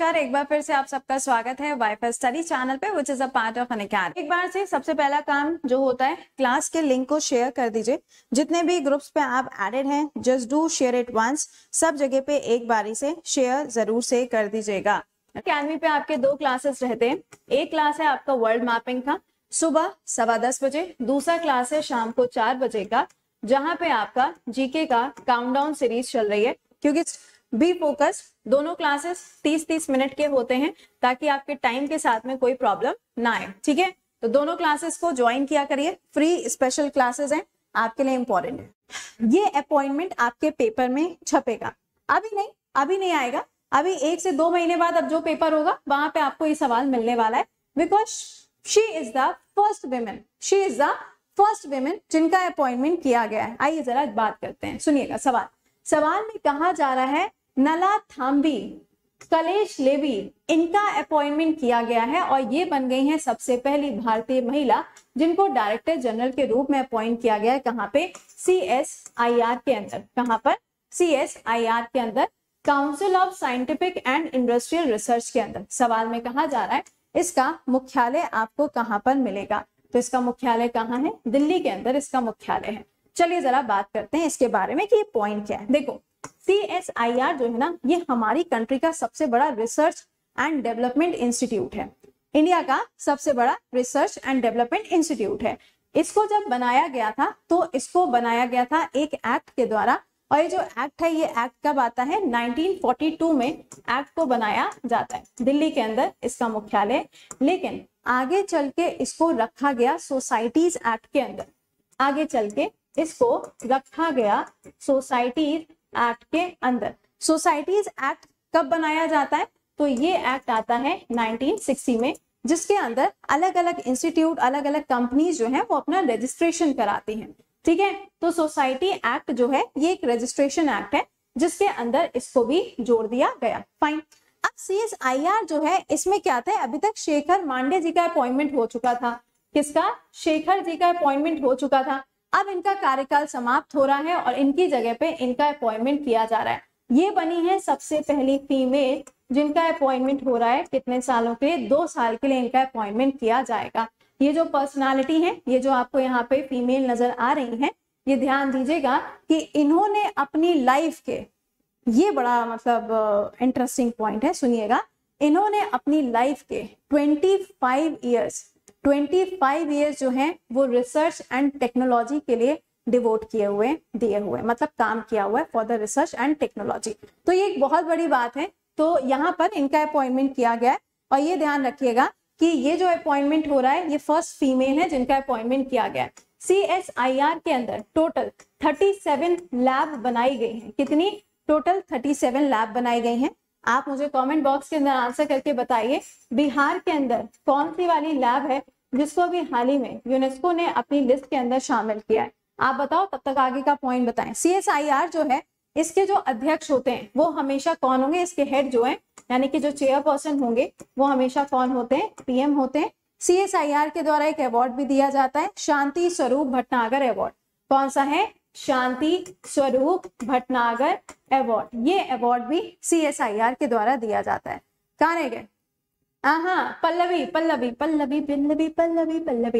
नमस्कार, एक बार फिर से आप सबका स्वागत है वाईफाई स्टडी चैनल पे which is a part of Unacademy. एक बार से सबसे पहला काम जो होता है, क्लास के लिंक को शेयर कर दीजिए। जितने भी ग्रुप्स पे आप एडेड हैं, just do share it once. सब जगह पे एक बारी से शेयर जरूर से कर दीजिएगा। अकेडमी पे आपके दो क्लासेस रहते हैं। एक क्लास है आपका वर्ल्ड मैपिंग का सुबह 10:15 बजे, दूसरा क्लास है शाम को 4 बजे का, जहां पे आपका जीके का काउंटडाउन सीरीज चल रही है। क्योंकि बी फोकस, दोनों क्लासेस 30-30 मिनट के होते हैं ताकि आपके टाइम के साथ में कोई प्रॉब्लम ना आए। ठीक है, तो दोनों क्लासेस को ज्वाइन किया करिए। फ्री स्पेशल क्लासेस हैं, आपके लिए इंपॉर्टेंट है। ये अपॉइंटमेंट आपके पेपर में छपेगा, अभी नहीं आएगा। अभी 1 से 2 महीने बाद अब जो पेपर होगा वहां पे आपको ये सवाल मिलने वाला है। Because she is the first women जिनका अपॉइंटमेंट किया गया है। आइए जरा बात करते हैं, सुनिएगा। सवाल में कहा जा रहा है नला थाम्बी कलेश लेवी, इनका अपॉइंटमेंट किया गया है और ये बन गई हैं सबसे पहली भारतीय महिला जिनको डायरेक्टर जनरल के रूप में अपॉइंट किया गया है। कहां पे? CSIR के अंदर। कहां पर? CSIR के अंदर, council of scientific and industrial research के अंदर। सवाल में कहा जा रहा है इसका मुख्यालय आपको कहां पर मिलेगा, तो इसका मुख्यालय कहां है? दिल्ली के अंदर इसका मुख्यालय है। चलिए जरा बात करते हैं इसके बारे में कि ये पॉइंट क्या है। देखो, CSIR जो है ना, ये हमारी कंट्री का सबसे बड़ा रिसर्च एंड डेवलपमेंट इंस्टीट्यूट है। इंडिया का सबसे बड़ा रिसर्च एंड डेवलपमेंट इंस्टीट्यूट है। इसको जब बनाया गया था तो इसको बनाया गया था एक एक्ट के द्वारा, और ये जो एक्ट है, ये एक्ट कब आता है? 1942 में एक्ट को बनाया जाता है। दिल्ली के अंदर इसका मुख्यालय, लेकिन आगे चल के इसको रखा गया सोसाइटीज एक्ट के अंदर। आगे चल के इसको रखा गया सोसाइटीज एक्ट के अंदर। सोसाइटीज एक्ट कब बनाया जाता है? तो ये एक्ट आता है 1960 में, जिसके अंदर अलग अलग इंस्टीट्यूट, अलग अलग कंपनीज जो है वो अपना रजिस्ट्रेशन कराती हैं। ठीक है, तो सोसाइटी एक्ट जो है ये एक रजिस्ट्रेशन एक्ट है जिसके अंदर इसको भी जोड़ दिया गया। फाइन। अब CSIR जो है, इसमें क्या था? अभी तक शेखर मांडे जी का अपॉइंटमेंट हो चुका था। किसका? शेखर जी का अपॉइंटमेंट हो चुका था। अब इनका कार्यकाल समाप्त हो रहा है और इनकी जगह पे इनका अपॉइंटमेंट किया जा रहा है। ये बनी है सबसे पहली फीमेल जिनका अपॉइंटमेंट हो रहा है। कितने सालों के लिए? 2 साल के लिए इनका अपॉइंटमेंट किया जाएगा। ये जो पर्सनालिटी है, ये जो आपको यहाँ पे फीमेल नजर आ रही है, ये ध्यान दीजिएगा कि इन्होंने अपनी लाइफ के, ये बड़ा मतलब इंटरेस्टिंग पॉइंट है, सुनिएगा। इन्होंने अपनी लाइफ के 25 ईयर्स जो हैं वो रिसर्च एंड टेक्नोलॉजी के लिए डिवोट दिए हुए मतलब काम किया हुआ है for the research and technology. तो ये एक बहुत बड़ी बात है। तो यहाँ पर इनका अपॉइंटमेंट किया गया है, और ये ध्यान रखिएगा कि ये जो अपॉइंटमेंट हो रहा है ये फर्स्ट फीमेल है जिनका अपॉइंटमेंट किया गया है। CSIR के अंदर टोटल 37 लैब बनाई गई हैं। कितनी? टोटल 37 लैब बनाई गई हैं। आप मुझे कमेंट बॉक्स के अंदर आंसर करके बताइए, बिहार के अंदर कौन सी वाली लैब है जिसको अभी हाल ही में यूनेस्को ने अपनी लिस्ट के अंदर शामिल किया है? आप बताओ, तब तक आगे का पॉइंट बताएं। CSIR जो है, इसके जो अध्यक्ष होते हैं वो हमेशा कौन होंगे? इसके हेड जो है, यानी कि जो चेयरपर्सन होंगे वो हमेशा कौन होते हैं? PM होते हैं। CSIR के द्वारा एक अवार्ड भी दिया जाता है, शांति स्वरूप भटनागर अवार्ड। कौन सा है? शांति स्वरूप भटनागर अवार्ड। ये अवार्ड भी CSIR के द्वारा दिया जाता है। कहाँ रह गए? हाँ, पल्लवी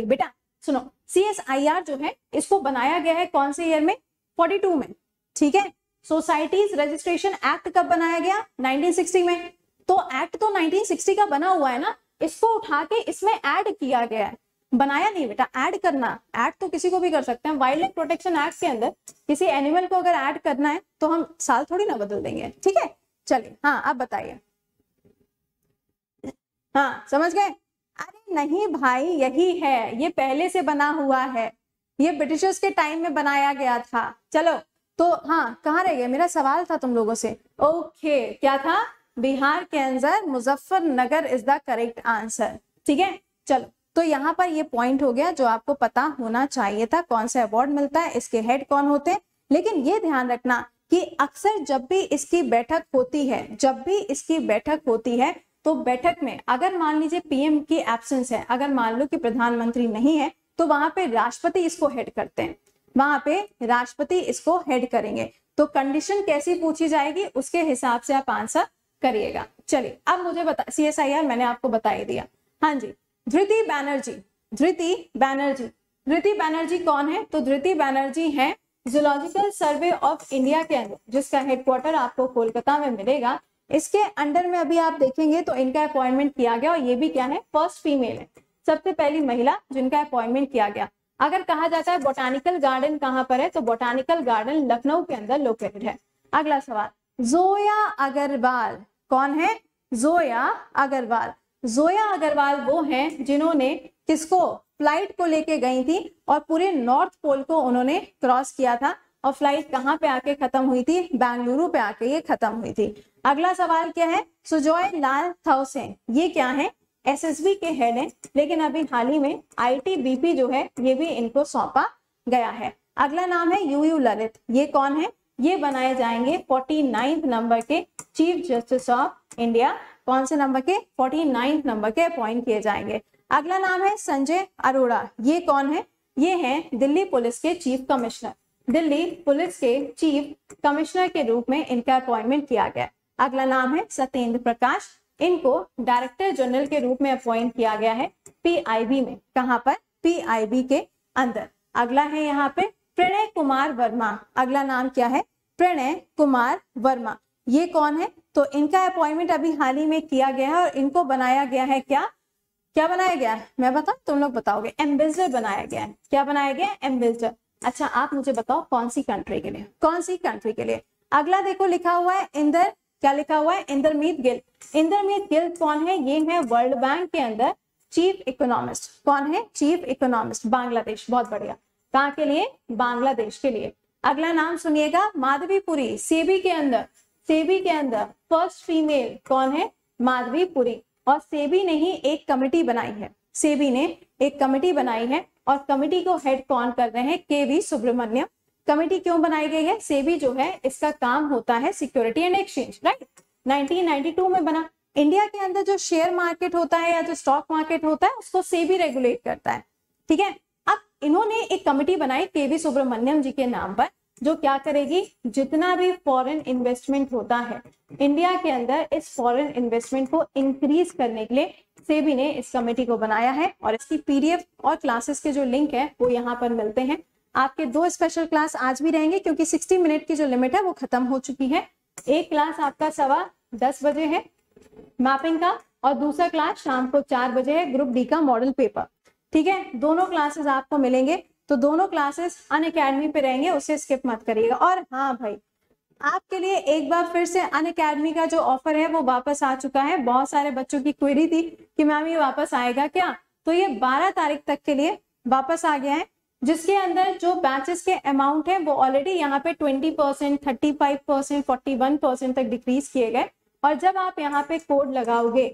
बेटा सुनो। CSIR जो है इसको बनाया गया है कौन से ईयर में? 42 में। ठीक है। सोसाइटीज रजिस्ट्रेशन एक्ट कब बनाया गया? 1960 में। तो एक्ट तो 1960 का बना हुआ है ना, इसको उठा के इसमें ऐड किया गया है। बनाया नहीं बेटा, ऐड करना। ऐड तो किसी को भी कर सकते हैं। वाइल्ड लाइफ प्रोटेक्शन एक्ट के अंदर किसी एनिमल को अगर ऐड करना है तो हम साल थोड़ी ना बदल देंगे। ठीक है, चलिए। हाँ, आप बताइए। हाँ, समझ गए? अरे नहीं भाई, यही है, ये पहले से बना हुआ है, ये ब्रिटिशर्स के टाइम में बनाया गया था। चलो, तो हाँ, कहाँ रह गए? मेरा सवाल था तुम लोगों से। ओके, क्या था? बिहार के अंदर Muzaffarnagar is the correct answer. ठीक है, चलो, तो यहाँ पर ये पॉइंट हो गया जो आपको पता होना चाहिए था। कौन सा अवार्ड मिलता है, इसके हेड कौन होते हैं। लेकिन ये ध्यान रखना कि अक्सर जब भी इसकी बैठक होती है तो बैठक में अगर मान लीजिए PM की एब्सेंस है, अगर मान लो कि प्रधानमंत्री नहीं है, तो वहां पे राष्ट्रपति इसको हेड करते हैं। वहां पे राष्ट्रपति इसको हेड करेंगे। तो कंडीशन कैसी पूछी जाएगी उसके हिसाब से आप आंसर करिएगा। चलिए अब मुझे बता, CSIR मैंने आपको बता ही दिया। हाँ जी, धृति बैनर्जी, धृति बैनर्जी, धृति बैनर्जी कौन है? तो धृति बैनर्जी है जूलॉजिकल सर्वे ऑफ इंडिया के अंदर, जिसका हेडक्वार्टर आपको कोलकाता में मिलेगा। इसके अंडर में अभी आप देखेंगे तो इनका अपॉइंटमेंट किया गया, और ये भी क्या है, फर्स्ट फीमेल है, सबसे पहली महिला जिनका अपॉइंटमेंट किया गया। अगर कहा जाता है बोटानिकल गार्डन कहाँ पर है, तो बोटानिकल गार्डन लखनऊ के अंदर लोकेटेड है। अगला सवाल, जोया अग्रवाल कौन है? जोया अग्रवाल, जोया अग्रवाल वो हैं जिन्होंने किसको, फ्लाइट को लेके गई थी और पूरे नॉर्थ पोल को उन्होंने क्रॉस किया था, और फ्लाइट कहाँ पे आके खत्म हुई थी? बेंगलुरु पे आके ये खत्म हुई थी। अगला सवाल क्या है, सुजॉय लाल थाउसेन, ये क्या है? SSB के हेड हैं, लेकिन अभी हाल ही में ITBP जो है ये भी इनको सौंपा गया है। अगला नाम है UU ललित, ये कौन है? ये बनाए जाएंगे 49 नंबर के चीफ जस्टिस ऑफ इंडिया। कौन से नंबर के? 49 नंबर के अपॉइंट किए जाएंगे। अगला नाम है संजय अरोड़ा, ये कौन है? ये हैं दिल्ली पुलिस के चीफ कमिश्नर, दिल्ली पुलिस के चीफ कमिश्नर के रूप में इनका अपॉइंटमेंट किया गया। अगला नाम है सत्येंद्र प्रकाश, इनको डायरेक्टर जनरल के रूप में अपॉइंट किया गया है PIB में। कहां पर? PIB के अंदर। अगला है यहाँ पे प्रणय कुमार वर्मा, अगला नाम क्या है? प्रणय कुमार वर्मा, ये कौन है? तो इनका अपॉइंटमेंट अभी हाल ही में किया गया है, और इनको बनाया गया है क्या, क्या बनाया गया है? मैं बताऊं, तुम लोग बताओगे, एम्बेसडर बनाया गया है। क्या बनाया गया? एम्बेसडर। अच्छा आप मुझे बताओ कौन सी कंट्री के लिए, कौन सी कंट्री के लिए? अगला देखो लिखा हुआ है इंदर, क्या लिखा हुआ है? इंदरमीत गिल। इंदरमीत गिल कौन है? ये है वर्ल्ड बैंक के अंदर चीफ इकोनॉमिस्ट। कौन है? Chief economist, Bangladesh. बहुत बढ़िया, कहाँ के लिए? बांग्लादेश के लिए। अगला नाम सुनिएगा, माधवीपुरी, सेबी के अंदर, सेबी के अंदर फर्स्ट फीमेल कौन है? माधवीपुरी। और सेबी ने ही एक कमेटी बनाई है, सेबी ने एक कमेटी बनाई है, और कमेटी को हेड कौन कर रहे हैं? KV सुब्रमण्यम। कमेटी क्यों बनाई गई है? सेबी जो है इसका काम होता है सिक्योरिटी एंड एक्सचेंज, राइट। 1992 में बना। इंडिया के अंदर जो शेयर मार्केट होता है या जो स्टॉक मार्केट होता है उसको सेबी रेगुलेट करता है, ठीक है। अब इन्होंने एक कमेटी बनाई KV सुब्रमण्यम जी के नाम पर, जो क्या करेगी, जितना भी फॉरेन इन्वेस्टमेंट होता है इंडिया के अंदर, इस फॉरेन इन्वेस्टमेंट को इंक्रीज करने के लिए सेबी ने इस कमेटी को बनाया है। और इसकी PDF और क्लासेस के जो लिंक है वो यहाँ पर मिलते हैं। आपके 2 स्पेशल क्लास आज भी रहेंगे, क्योंकि 60 मिनट की जो लिमिट है वो खत्म हो चुकी है। एक क्लास आपका 10:15 बजे है मैपिंग का, और दूसरा क्लास शाम को 4 बजे है ग्रुप D का मॉडल पेपर, ठीक है। दोनों क्लासेस आपको मिलेंगे, तो दोनों क्लासेस अनअकैडमी पे रहेंगे, उसे स्किप मत करिएगा। और हाँ भाई, आपके लिए एक बार फिर से अनअकैडमी का जो ऑफर है वो वापस आ चुका है। बहुत सारे बच्चों की क्वेरी थी कि मैम ये वापस आएगा क्या, तो ये 12 तारीख तक के लिए वापस आ गया है, जिसके अंदर जो बैचेस के अमाउंट है वो ऑलरेडी यहाँ पे 20%, 35%, 41% तक डिक्रीज किए गए। और जब आप यहाँ पे कोड लगाओगे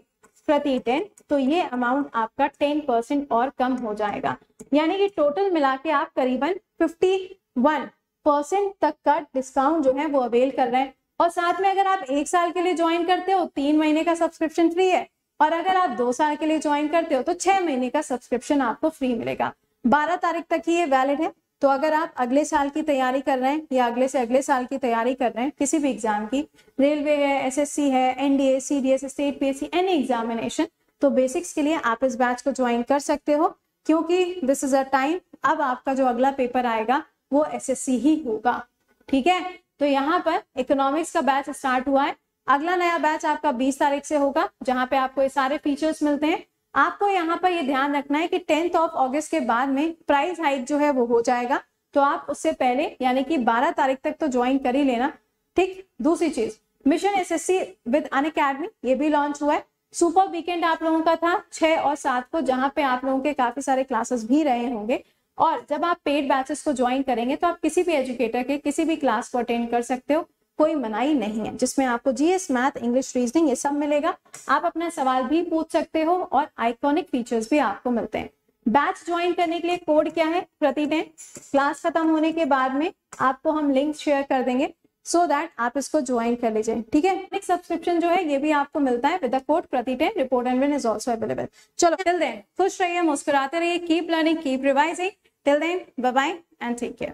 प्रति 10, तो ये अमाउंट आपका 10% और कम हो जाएगा, यानी कि टोटल मिला के आप करीबन 51% तक का डिस्काउंट जो है वो अवेल कर रहे हैं। और साथ में अगर आप 1 साल के लिए ज्वाइन करते हो 3 महीने का सब्सक्रिप्शन फ्री है, और अगर आप 2 साल के लिए ज्वाइन करते हो तो 6 महीने का सब्सक्रिप्शन आपको फ्री मिलेगा। 12 तारीख तक ही ये वैलिड है। तो अगर आप अगले साल की तैयारी कर रहे हैं या अगले से अगले साल की तैयारी कर रहे हैं किसी भी एग्जाम की, रेलवे है, SSC है, NDA, CDS, state PSC, any examination, तो बेसिक्स के लिए आप इस बैच को ज्वाइन कर सकते हो, क्योंकि दिस इज अ टाइम, अब आपका जो अगला पेपर आएगा वो SSC ही होगा, ठीक है। तो यहाँ पर इकोनॉमिक्स का बैच स्टार्ट हुआ है। अगला नया बैच आपका 20 तारीख से होगा, जहाँ पे आपको ये सारे फीचर्स मिलते हैं। आपको यहाँ पर ये ध्यान रखना है कि 10 अगस्त के बाद में प्राइस हाइक जो है वो हो जाएगा, तो आप उससे पहले यानी कि 12 तारीख तक तो ज्वाइन कर ही लेना, ठीक। दूसरी चीज, मिशन SSC विद अनअकैडमी ये भी लॉन्च हुआ है। सुपर वीकेंड आप लोगों का था 6 और 7 को, जहाँ पे आप लोगों के काफी सारे क्लासेस भी रहे होंगे। और जब आप पेड बैचेस को ज्वाइन करेंगे तो आप किसी भी एजुकेटर के किसी भी क्लास को अटेंड कर सकते हो, कोई मनाही नहीं है, जिसमें आपको GS, मैथ, इंग्लिश, रीजनिंग ये सब मिलेगा। आप अपना सवाल भी पूछ सकते हो और आइकॉनिक फीचर्स भी आपको मिलते हैं। बैच ज्वाइन करने के लिए कोड क्या है? प्रति 10। क्लास खत्म होने के बाद में आपको हम लिंक शेयर कर देंगे, सो दैट आप इसको ज्वाइन कर लीजिए, ठीक है। नेक्स्ट सब्सक्रिप्शन जो है ये भी आपको मिलता है विद द कोड प्रति 10। Report and win is also available. चलो टिल देन खुश रहिए, मुस्कुराते रहिए, keep learning, keep revising. Till then bye bye and take care.